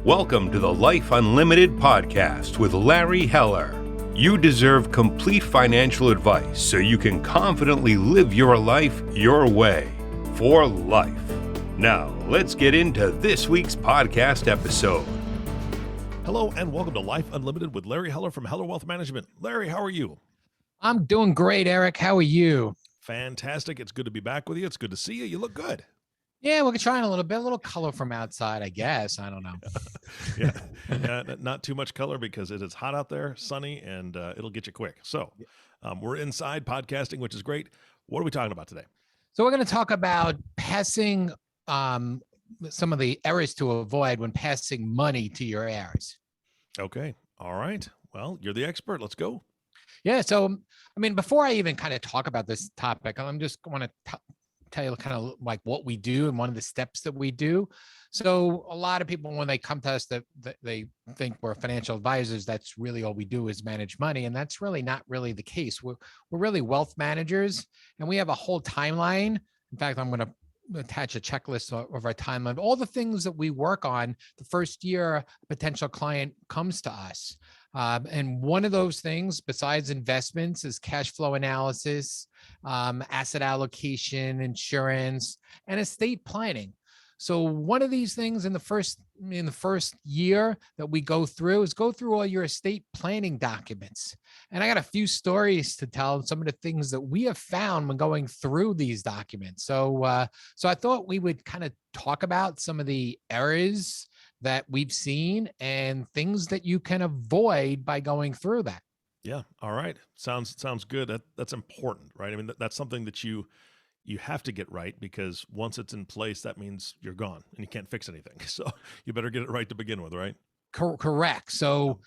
Welcome to the Life Unlimited podcast with Larry Heller. You deserve complete financial advice so you can confidently live your life your way, for life. Now, let's get into this week's podcast episode. Hello and welcome to Life Unlimited with Larry Heller from Heller Wealth Management. Larry, how are you? I'm doing great, Eric. How are you? Fantastic. It's good to be back with you. It's good to see you. You look good. Yeah, we're trying a little color from outside, I guess. I don't know. yeah, not too much color because it is hot out there, sunny, and it'll get you quick. So we're inside podcasting, which is great. What are we talking about today? So we're going to talk about passing some of the errors to avoid when passing money to your heirs. Okay. All right. Well, you're the expert. Let's go. Yeah. So, I mean, before I even kind of talk about this topic, I'm just want to tell you kind of like what we do and one of the steps that we do. So a lot of people, when they come to us, that they think we're financial advisors, that's really all we do is manage money. And that's really not really the case. We're really wealth managers, and we have a whole timeline. In fact, I'm going to attach a checklist of our timeline, all the things that we work on the first year a potential client comes to us. And one of those things, besides investments, is cash flow analysis, asset allocation, insurance, and estate planning. So one of these things in the first year that we go through is go through all your estate planning documents. And I got a few stories to tell, some of the things that we have found when going through these documents. So I thought we would kind of talk about some of the errors that we've seen and things that you can avoid by going through that. Yeah. All right. Sounds good. That's important, right? I mean, that's something that you have to get right, because once it's in place, that means you're gone and you can't fix anything. So you better get it right to begin with, right? Correct. So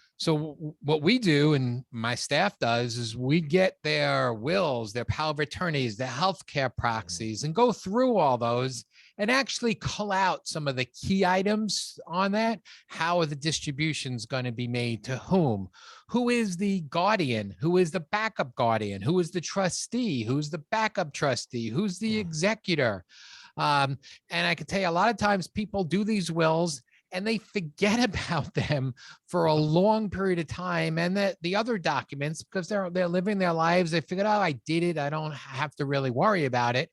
what we do and my staff does is we get their wills, their power of attorneys, their healthcare proxies, and go through all those and actually cull out some of the key items on that. How are the distributions going to be made to whom? Who is the guardian? Who is the backup guardian? Who is the trustee? Who's the backup trustee? Who's the executor? And I can tell you a lot of times people do these wills and they forget about them for a long period of time. And that the other documents, because they're living their lives, they figured, oh, I did it. I don't have to really worry about it.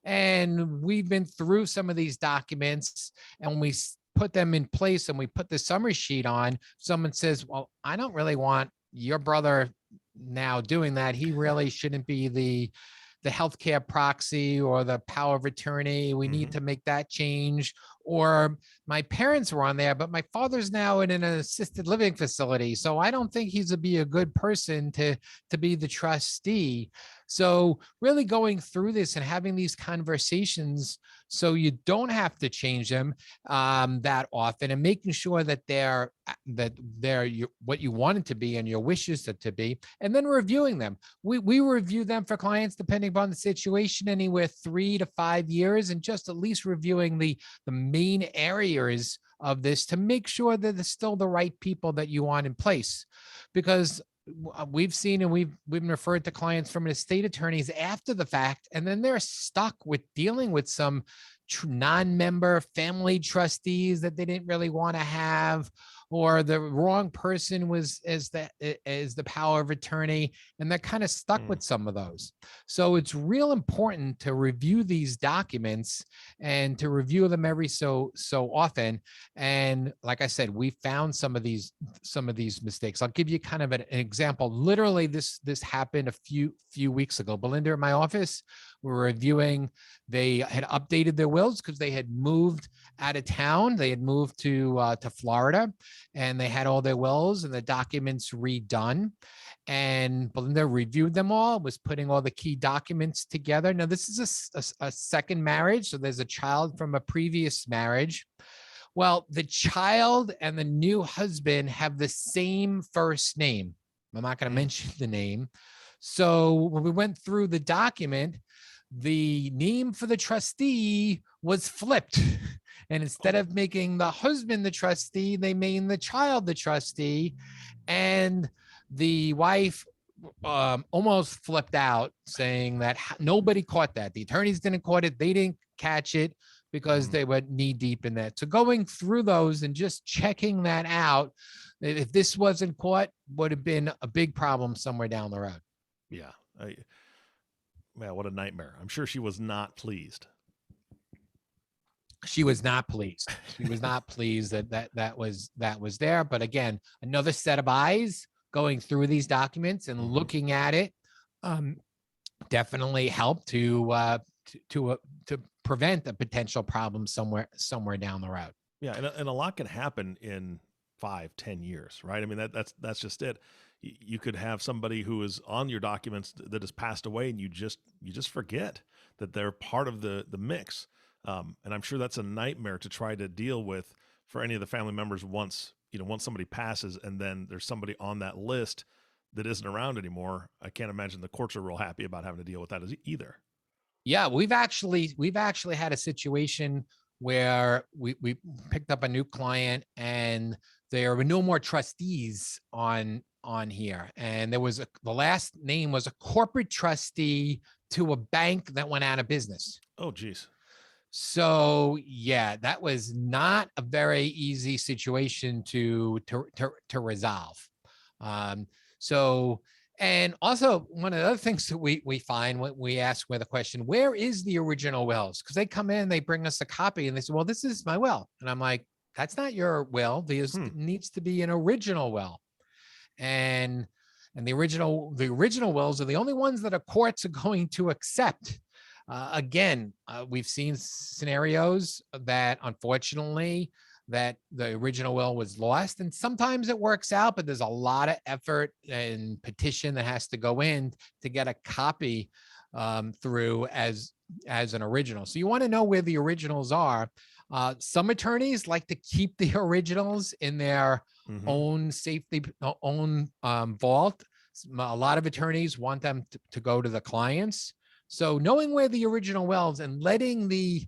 And we've been through some of these documents, and we put them in place and we put the summary sheet on. Someone says, well, I don't really want your brother now doing that. He really shouldn't be the healthcare proxy or the power of attorney. We need to make that change. Or my parents were on there, but my father's now in an assisted living facility, so I don't think he's be a good person to be the trustee. So really going through this and having these conversations so you don't have to change them that often, and making sure that they're what you want it to be and your wishes to be, and then reviewing them. We review them for clients depending upon the situation, anywhere 3 to 5 years, and just at least reviewing the main areas of this to make sure that it's still the right people that you want in place. Because we've seen, and we've been referred to clients from estate attorneys after the fact, and then they're stuck with dealing with some non-member family trustees that they didn't really want to have, or the wrong person was as the power of attorney, and they're kind of stuck with some of those. So it's real important to review these documents and to review them every so often. And like I said, we found some of these mistakes. I'll give you kind of an example. Literally, this happened a few weeks ago. Belinda at my office, we were reviewing. They had updated their wills because they had moved out of town. They had moved to Florida, and they had all their wills and the documents redone. And Belinda reviewed them all, was putting all the key documents together. Now, this is a second marriage, so there's a child from a previous marriage. Well, the child and the new husband have the same first name. I'm not going to mention the name. So when we went through the document, the name for the trustee was flipped. And instead of making the husband the trustee, they made the child the trustee. And the wife almost flipped out, saying that nobody caught that. The attorneys didn't caught it. They didn't catch it. because they were knee deep in that. So going through those and just checking that out, if this wasn't caught, would have been a big problem somewhere down the road. Yeah. Man, what a nightmare. I'm sure she was not pleased. She was not pleased. She was not pleased that was there. But again, another set of eyes going through these documents and looking at it definitely helped to prevent a potential problem somewhere down the road. Yeah, and a lot can happen in 5-10 years, right? I mean, that's just it. You could have somebody who is on your documents that has passed away, and you just forget that they're part of the mix. And I'm sure that's a nightmare to try to deal with for any of the family members once somebody passes, and then there's somebody on that list that isn't around anymore. I can't imagine the courts are real happy about having to deal with that either. Yeah, we've actually had a situation where we picked up a new client, and there were no more trustees on here. And there was the last name was a corporate trustee to a bank that went out of business. Oh, geez. So yeah, that was not a very easy situation to resolve. And also one of the other things that we find when we ask with a question, where is the original wills? Because they come in, they bring us a copy and they say, well, this is my will. And I'm like, that's not your will. This needs to be an original will. And the original wills are the only ones that courts are going to accept. Again, we've seen scenarios that unfortunately that the original will was lost, and sometimes it works out, but there's a lot of effort and petition that has to go in to get a copy through as an original. So you want to know where the originals are. Some attorneys like to keep the originals in their own safety, own vault. A lot of attorneys want them to go to the clients. So knowing where the original wills and letting the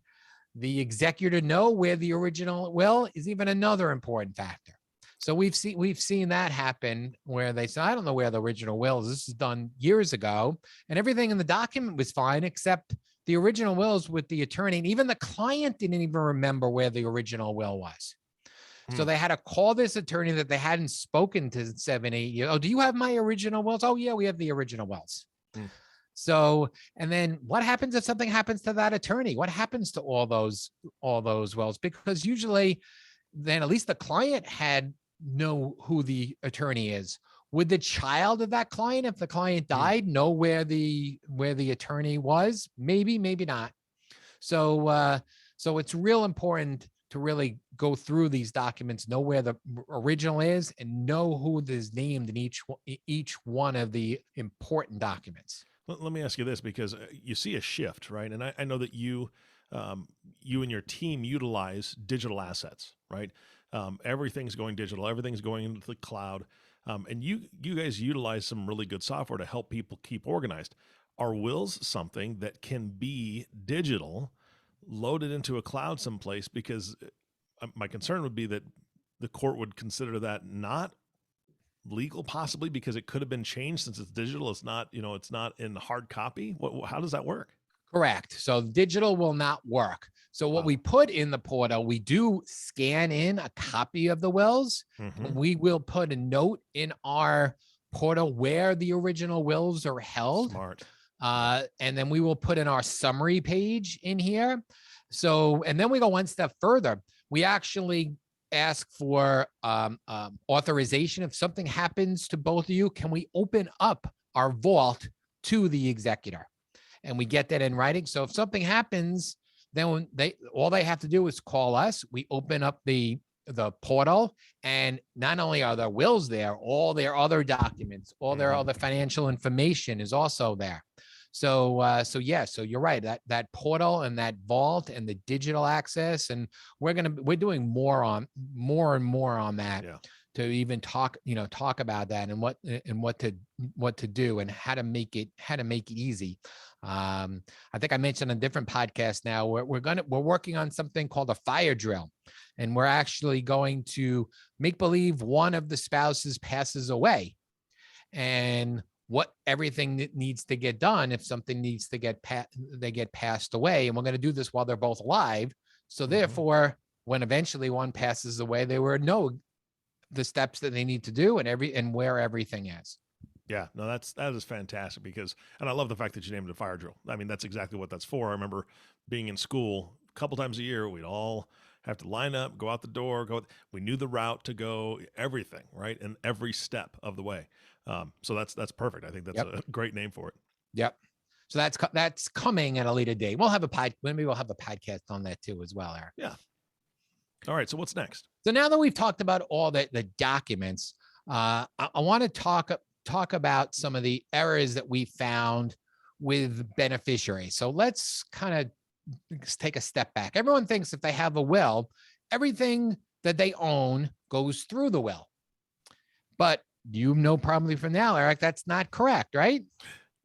executor know where the original will is even another important factor. So we've seen that happen where they say, I don't know where the original will is. This is done years ago, and everything in the document was fine except the original wills with the attorney, and even the client didn't even remember where the original will was. So they had to call this attorney that they hadn't spoken to 7-8 years. Oh, do you have my original wills? Oh yeah, we have the original wills. So, and then what happens if something happens to that attorney? What happens to all those wills? Because usually then at least the client had know who the attorney is. Would the child of that client, if the client died, know where the attorney was? Maybe, maybe not. So it's real important to really go through these documents, know where the original is, and know who is named in each one of the important documents. Let me ask you this, because you see a shift, right? And I know that you and your team utilize digital assets, right? Everything's going digital, everything's going into the cloud. And you guys utilize some really good software to help people keep organized. Are wills something that can be digital, loaded into a cloud someplace? Because my concern would be that the court would consider that not legal, possibly because it could have been changed since it's digital. It's not, it's not in hard copy. How does that work? Correct. So digital will not work. So what we put in the portal, we do scan in a copy of the wills. We will put a note in our portal where the original wills are held. Smart. And then we will put in our summary page in here. So, and then we go one step further. We actually ask for authorization. If something happens to both of you, can we open up our vault to the executor? And we get that in writing. So if something happens, then all they have to do is call us. We open up the portal, and not only are their wills there, all their other documents, all their other financial information is also there. So you're right. That portal and that vault and the digital access, and we're doing more and more on that. Yeah. To even talk about that and what to do and how to make it easy. I think I mentioned on a different podcast now, we're working on something called a fire drill, and we're actually going to make believe one of the spouses passes away, and what everything that needs to get done if something needs to get passed away. And we're going to do this while they're both alive. So therefore, when eventually one passes away, they will know the steps that they need to do and where everything is. Yeah, no, that is fantastic and I love the fact that you named it a fire drill. I mean, that's exactly what that's for. I remember being in school a couple times a year, we'd all have to line up, go out the door, we knew the route to go, everything, right? And every step of the way. So that's perfect. I think that's a great name for it. Yep. So that's coming at a later date. Maybe we'll have a podcast on that too as well, Eric. Yeah. All right. So what's next? So now that we've talked about all the documents, I want to talk about some of the errors that we found with beneficiaries. So let's kind of take a step back. Everyone thinks if they have a will, everything that they own goes through the will. But you know probably from now, Eric, that's not correct, right?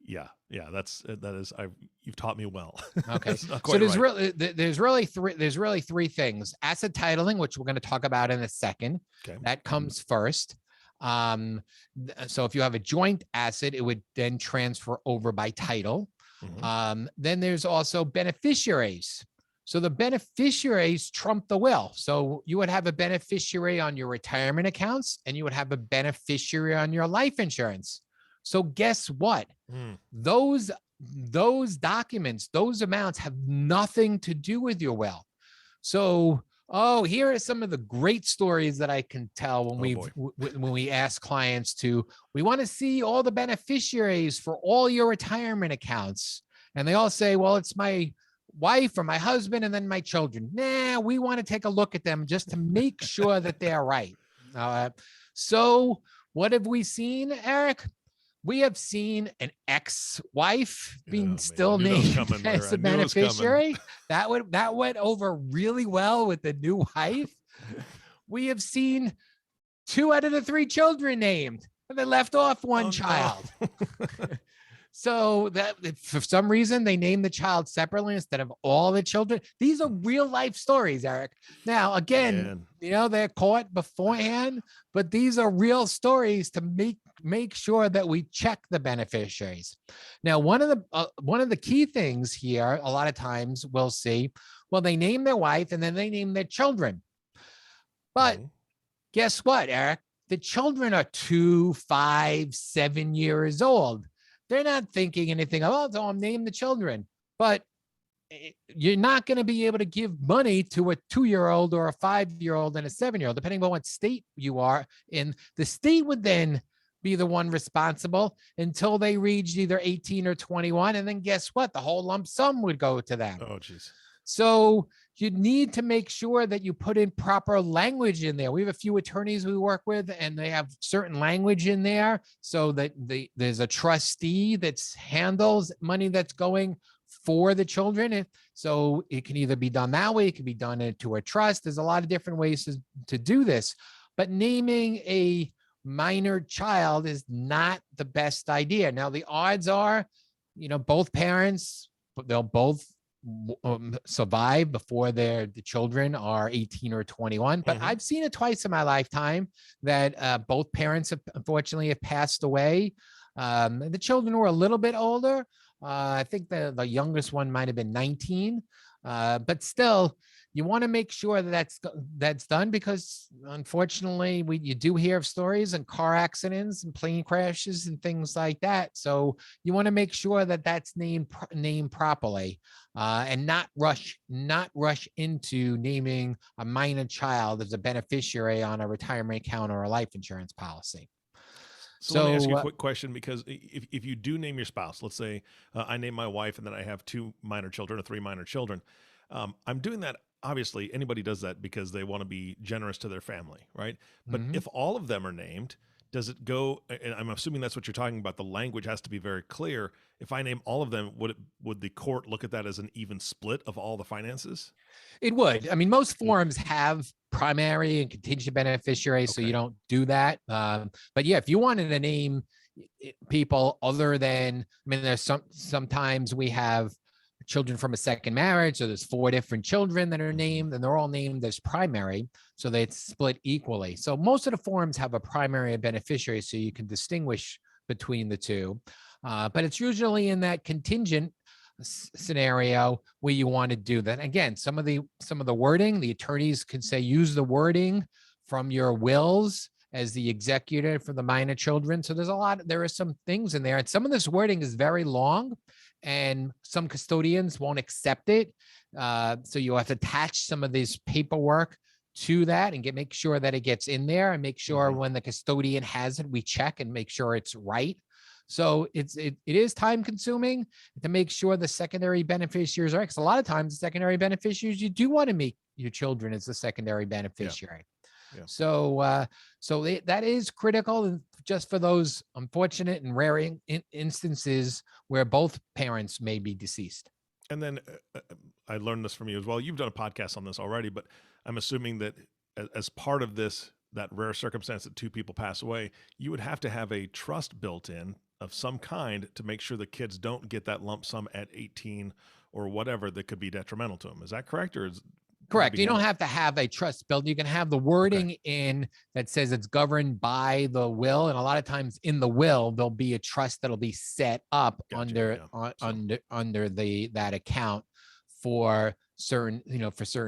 Yeah. You've taught me well. Okay. So there's really three things. Asset titling, which we're going to talk about in a second. Okay. That comes first. So if you have a joint asset, it would then transfer over by title. Then there's also beneficiaries. So the beneficiaries trump the will. So you would have a beneficiary on your retirement accounts and you would have a beneficiary on your life insurance. So guess what? Those documents, those amounts have nothing to do with your will. So, here are some of the great stories that I can tell when we ask clients we want to see all the beneficiaries for all your retirement accounts. And they all say, well, it's my wife or my husband and then my children. Nah, we want to take a look at them just to make sure that they're right. So what have we seen, Eric? We have seen an ex-wife being still named as a beneficiary. That went over really well with the new wife. We have seen 2 out of the 3 children named, and they left off one child. No. So that for some reason they named the child separately instead of all the children. These are real life stories, Eric. Now, again, they're caught beforehand, but these are real stories to make sure that we check the beneficiaries. Now, one of the key things here, a lot of times we'll see, well, they name their wife and then they name their children. But guess what, Eric? The children are 2, 5, 7 years old. They're not thinking anything, I'm naming the children. But you're not going to be able to give money to a 2-year-old or a 5-year-old and a 7-year-old, depending on what state you are in. The state would then be the one responsible until they reached either 18 or 21. And then guess what? The whole lump sum would go to them. Oh, geez. So you need to make sure that you put in proper language in there. We have a few attorneys we work with, and they have certain language in there so that there's a trustee that handles money that's going for the children. And so it can either be done that way, it can be done into a trust. There's a lot of different ways to do this, but naming a minor child is not the best idea. Now, the odds are, both parents, they'll both survive before the children are 18 or 21. But I've seen it twice in my lifetime that both parents unfortunately have passed away. The children were a little bit older. I think the youngest one might have been 19, but still, you want to make sure that that's done, because unfortunately you do hear of stories and car accidents and plane crashes and things like that. So you want to make sure that that's named properly, and not rush into naming a minor child as a beneficiary on a retirement account or a life insurance policy. So let me ask you a quick question, because if you do name your spouse, let's say I name my wife and then I have 2 minor children or 3 minor children, I'm doing that. Obviously, anybody does that because they want to be generous to their family, right? But if all of them are named, does it go, and I'm assuming that's what you're talking about, the language has to be very clear. If I name all of them, would the court look at that as an even split of all the finances? It would. I mean, most forms have primary and contingent beneficiaries, so you don't do that. But yeah, if you wanted to name people other than, there's sometimes we have children from a second marriage, so there's 4 different children that are named, and they're all named as primary, so they split equally. So most of the forms have a primary and beneficiary, so you can distinguish between the two, but it's usually in that contingent scenario where you want to do that. Again, some of the wording, the attorneys can say, use the wording from your wills as the executor for the minor children. So there are some things in there, and some of this wording is very long and some custodians won't accept it. So you have to attach some of this paperwork to that and make sure that it gets in there, and make sure when the custodian has it, we check and make sure it's right. So it is time consuming to make sure the secondary beneficiaries are right. Because a lot of times the secondary beneficiaries, you do want to make your children as the secondary beneficiary. Yeah. So that is critical, just for those unfortunate and rare instances where both parents may be deceased. And then I learned this from you as well. You've done a podcast on this already, but I'm assuming that as part of this, that rare circumstance that two people pass away, you would have to have a trust built in of some kind to make sure the kids don't get that lump sum at 18 or whatever that could be detrimental to them. Is that correct? Or is correct? You don't have to have a trust built. You can have the wording in that says it's governed by the will. And a lot of times in the will, there'll be a trust that'll be set up under that account for certain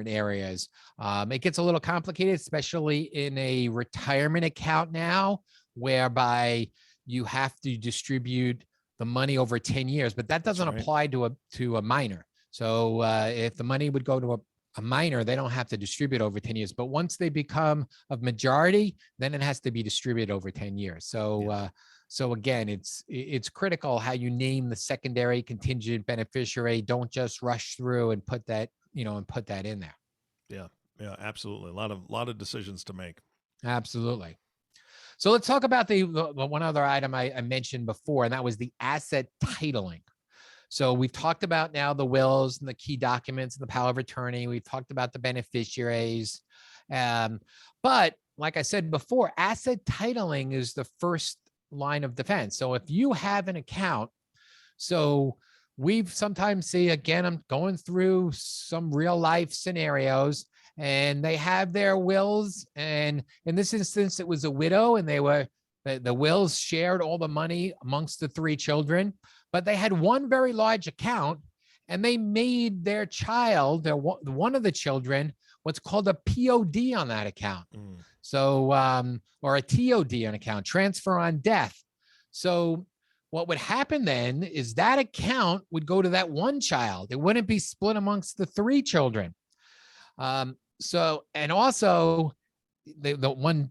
areas. It gets a little complicated, especially in a retirement account now, whereby you have to distribute the money over 10 years, but that doesn't apply to a minor. So if the money would go to a minor, they don't have to distribute over 10 years. But once they become of majority, then it has to be distributed over 10 years. So so again, it's critical how you name the secondary contingent beneficiary. Don't just rush through and put that in there. Yeah, absolutely. A lot of decisions to make. Absolutely. So let's talk about the one other item I mentioned before, and that was the asset titling. So we've talked about now the wills and the key documents and the power of attorney. We've talked about the beneficiaries. But like I said before, asset titling is the first line of defense. So if you have an account, so we've sometimes see, again, I'm going through some real life scenarios, and they have their wills. And in this instance, it was a widow, and the wills shared all the money amongst the three children, but they had one very large account, and they made their child, one of the children, what's called a POD on that account. So, or a TOD on account, transfer on death. So what would happen then is that account would go to that one child. It wouldn't be split amongst the three children. So, and also one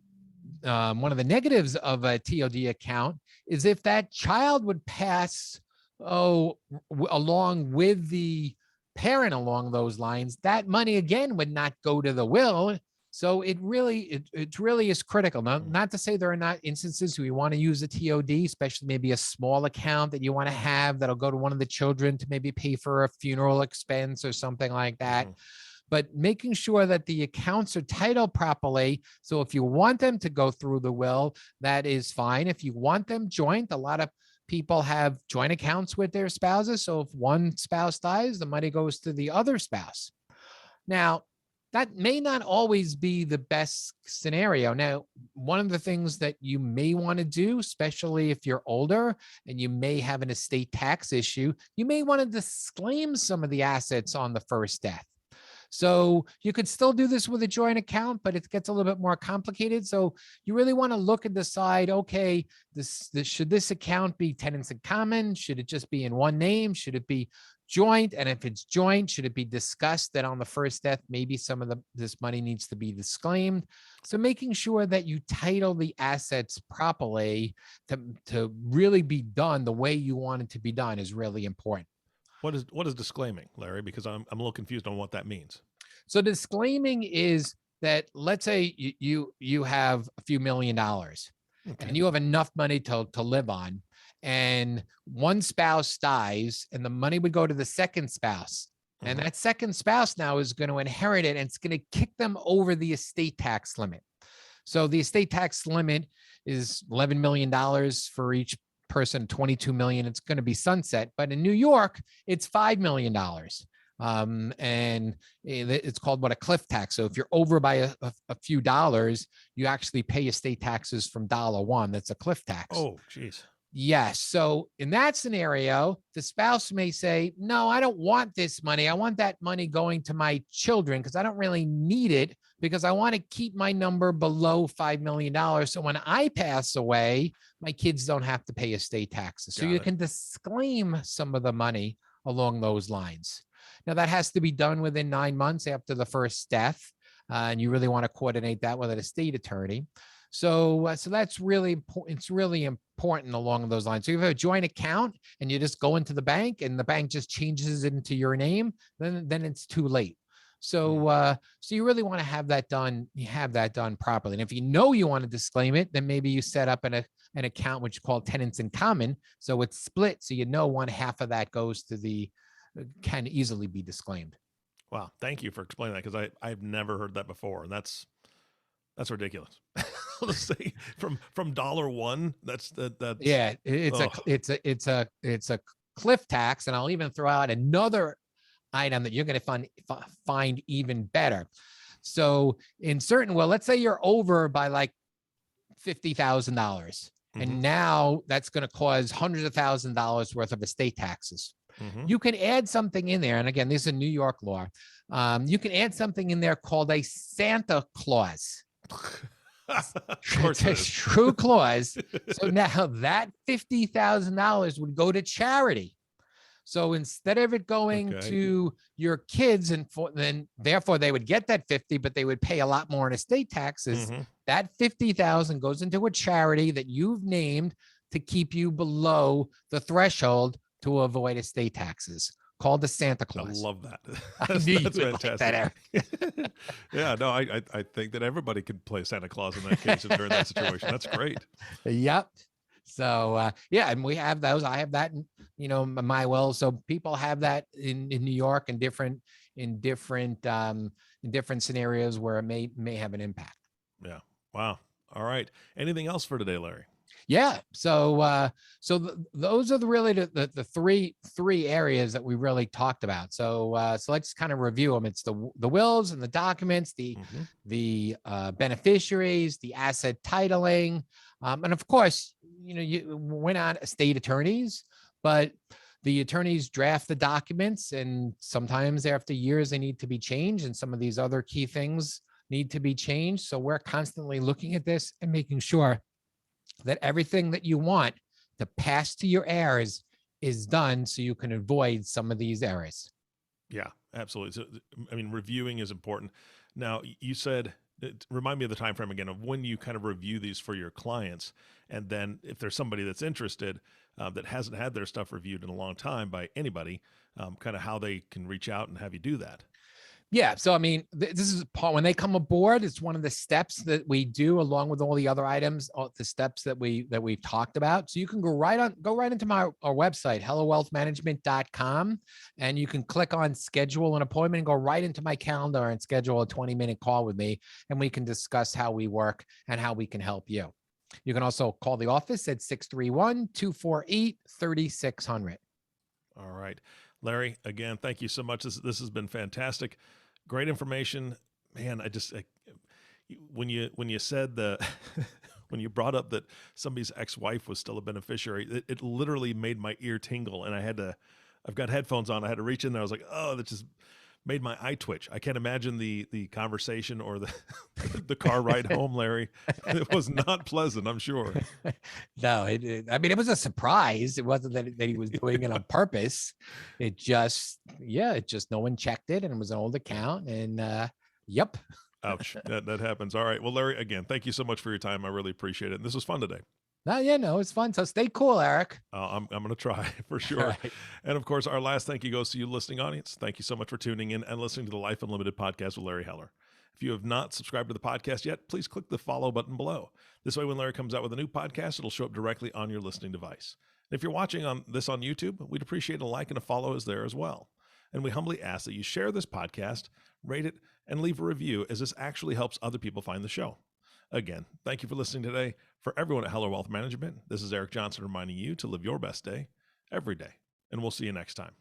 of the negatives of a TOD account is if that child would pass along with the parent along those lines, that money again would not go to the will. So it really is critical. Now, not to say there are not instances where you want to use a TOD, especially maybe a small account that you want to have that'll go to one of the children to maybe pay for a funeral expense or something like that. But making sure that the accounts are titled properly. So if you want them to go through the will, that is fine. If you want them joint, a lot of people have joint accounts with their spouses. So if one spouse dies, the money goes to the other spouse. Now, that may not always be the best scenario. Now, one of the things that you may want to do, especially if you're older and you may have an estate tax issue, you may want to disclaim some of the assets on the first death. So you could still do this with a joint account, but it gets a little bit more complicated. So you really want to look and decide, okay, should this account be tenants in common? Should it just be in one name? Should it be joint? And if it's joint, should it be discussed that on the first death, maybe some of this money needs to be disclaimed? So making sure that you title the assets properly to really be done the way you want it to be done is really important. What is disclaiming, Larry? Because I'm a little confused on what that means. So disclaiming is that, let's say you have a few $1 million and you have enough money to live on, and one spouse dies and the money would go to the second spouse. And that second spouse now is going to inherit it, and it's going to kick them over the estate tax limit. So the estate tax limit is $11 million for each person, 22 million. It's going to be sunset, but in New York, it's $5 million. And it's called a cliff tax. So if you're over by a few dollars, you actually pay estate taxes from $1. That's a cliff tax. Oh, geez. Yes. So in that scenario, the spouse may say, no, I don't want this money. I want that money going to my children because I don't really need it because I want to keep my number below $5 million. So when I pass away, my kids don't have to pay estate taxes. So Got you it. can disclaim some of the money along those lines. Now that has to be done within 9 months after the first death. And you really want to coordinate that with an estate attorney. So that's really important. It's really important along those lines. So if you have a joint account and you just go into the bank and the bank just changes it into your name, then it's too late. So you really want to have that done. You have that done properly. And if you know you want to disclaim it, then maybe you set up an account which is called tenants in common. So it's split. So you know one half of that goes to can easily be disclaimed. Wow. Thank you for explaining that because I've never heard that before. And that's ridiculous. Let's say from $1, that's Yeah, it's a cliff tax, and I'll even throw out another item that you're going to find even better. So in certain, well, let's say you're over by like $50,000, and now that's going to cause hundreds of thousands of dollars worth of estate taxes. You can add something in there, and again, this is a New York law. You can add something in there called a Santa clause. It's a true clause. So now that $50,000 would go to charity. So instead of it going to your kids, and then therefore they would get that 50, but they would pay a lot more in estate taxes. That 50,000 goes into a charity that you've named to keep you below the threshold to avoid estate taxes, called the Santa Claus. I love that. That's fantastic. That, yeah, no, I think that everybody could play Santa Claus in that case if they're in that situation. That's great. Yep. So yeah, and we have those. I have that in my will. So people have that in New York and different scenarios where it may have an impact. Yeah. Wow. All right. Anything else for today, Larry? Yeah. So those are really the three areas that we really talked about. So let's kind of review them. It's the wills and the documents, the beneficiaries, the asset titling, and of course, we're not estate attorneys, but the attorneys draft the documents, and sometimes after years they need to be changed, and some of these other key things need to be changed. So we're constantly looking at this and making sure that everything that you want to pass to your heirs is done so you can avoid some of these errors. Yeah, absolutely. So, I mean, reviewing is important. Now, you said, remind me of the time frame again of when you kind of review these for your clients. And then if there's somebody that's interested that hasn't had their stuff reviewed in a long time by anybody, kind of how they can reach out and have you do that. Yeah. So, I mean, this is part when they come aboard, it's one of the steps that we do along with all the other items, all the steps that we've talked about. So you can go right into our website, hellowealthmanagement.com, and you can click on schedule an appointment and go right into my calendar and schedule a 20-minute call with me. And we can discuss how we work and how we can help you. You can also call the office at 631-248-3600. All right. Larry, again, thank you so much. This has been fantastic. Great information, man. When you said when you brought up that somebody's ex-wife was still a beneficiary, it literally made my ear tingle, and I've got headphones on. I had to reach in there. I was like, oh, that just made my eye twitch. I can't imagine the conversation or the car ride home, Larry. It was not pleasant, I'm sure. No, it was a surprise. It wasn't that he was doing it on purpose. It just no one checked it, and it was an old account, and yep. Ouch. That happens. All right. Well, Larry, again, thank you so much for your time. I really appreciate it. And this was fun today. No, it's fun. So stay cool, Eric. I'm going to try for sure. Right. And of course, our last thank you goes to you, listening audience. Thank you so much for tuning in and listening to the Life Unlimited podcast with Larry Heller. If you have not subscribed to the podcast yet, please click the follow button below. This way, when Larry comes out with a new podcast, it'll show up directly on your listening device. And if you're watching this on YouTube, we'd appreciate a like and a follow is there as well. And we humbly ask that you share this podcast, rate it, and leave a review, as this actually helps other people find the show. Again, thank you for listening today. For everyone at Hello Wealth Management, this is Eric Johnson reminding you to live your best day every day. And we'll see you next time.